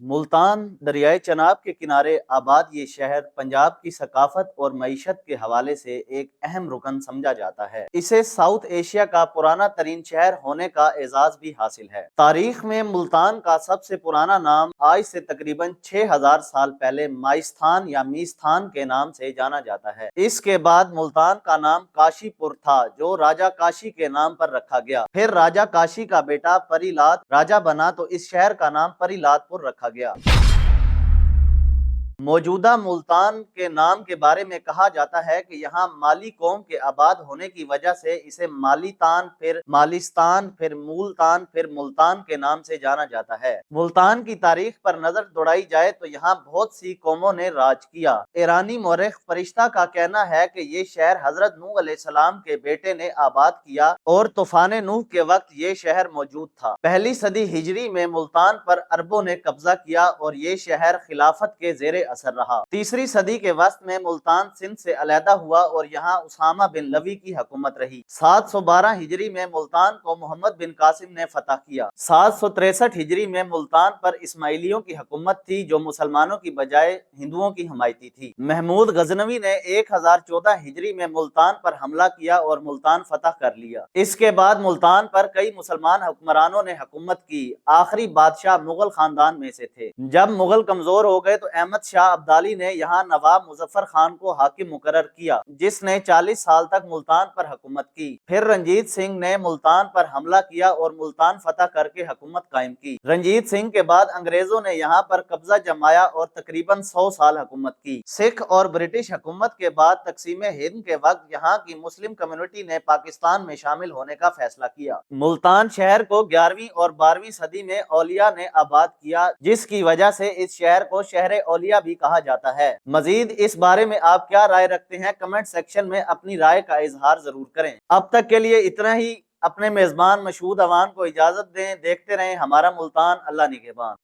ملتان دریائے چناب کے کنارے آباد یہ شہر پنجاب کی ثقافت اور معیشت کے حوالے سے ایک اہم رکن سمجھا جاتا ہے۔ اسے ساؤتھ ایشیا کا پرانا ترین شہر ہونے کا اعزاز بھی حاصل ہے۔ تاریخ میں ملتان کا سب سے پرانا نام آج سے تقریباً 6000 سال پہلے مائستان یا میستان کے نام سے جانا جاتا ہے۔ اس کے بعد ملتان کا نام کاشی پور تھا جو راجہ کاشی کے نام پر رکھا گیا۔ پھر راجہ کاشی کا بیٹا پری لات راجہ بنا تو اس شہر کا نام پری لات پور رکھا گیا۔ موجودہ ملتان کے نام کے بارے میں کہا جاتا ہے کہ یہاں مالی قوم کے آباد ہونے کی وجہ سے اسے مالیتان، پھر مالستان، پھر مولتان، پھر ملتان کے نام سے جانا جاتا ہے۔ ملتان کی تاریخ پر نظر دوڑائی جائے تو یہاں بہت سی قوموں نے راج کیا۔ ایرانی مورخ فرشتہ کا کہنا ہے کہ یہ شہر حضرت نوح علیہ السلام کے بیٹے نے آباد کیا اور طوفان نوح کے وقت یہ شہر موجود تھا۔ پہلی صدی ہجری میں ملتان پر عربوں نے قبضہ کیا اور یہ شہر خلافت کے زیر اثر رہا۔ تیسری صدی کے وسط میں ملتان سندھ سے علیحدہ ہوا اور یہاں اسامہ بن لوی کی حکومت رہی۔ 712 ہجری میں ملتان کو محمد بن قاسم نے فتح کیا۔ 763 ہجری میں ملتان پر اسماعیلیوں کی حکومت تھی جو مسلمانوں کی بجائے ہندوؤں کی حمایتی تھی۔ محمود غزنوی نے 1014 ہجری میں ملتان پر حملہ کیا اور ملتان فتح کر لیا۔ اس کے بعد ملتان پر کئی مسلمان حکمرانوں نے حکومت کی۔ آخری بادشاہ مغل خاندان میں سے تھے۔ جب مغل کمزور ہو گئے تو احمد شاہ ابدالی نے یہاں نواب مظفر خان کو حاکم مقرر کیا جس نے 40 سال تک ملتان پر حکومت کی۔ پھر رنجیت سنگھ نے ملتان پر حملہ کیا اور ملتان فتح کر کے حکومت قائم کی۔ رنجیت سنگھ کے بعد انگریزوں نے یہاں پر قبضہ جمایا اور تقریباً 100 سال حکومت کی۔ سکھ اور برٹش حکومت کے بعد تقسیم ہند کے وقت یہاں کی مسلم کمیونٹی نے پاکستان میں شامل ہونے کا فیصلہ کیا۔ ملتان شہر کو 11ویں اور 12ویں صدی میں اولیاء نے آباد کیا جس کی وجہ سے اس شہر کو شہر اولیاء بھی کہا جاتا ہے۔ مزید اس بارے میں آپ کیا رائے رکھتے ہیں؟ کمنٹ سیکشن میں اپنی رائے کا اظہار ضرور کریں۔ اب تک کے لیے اتنا ہی۔ اپنے میزبان مشہود عوام کو اجازت دیں۔ دیکھتے رہیں ہمارا ملتان۔ اللہ نگہبان۔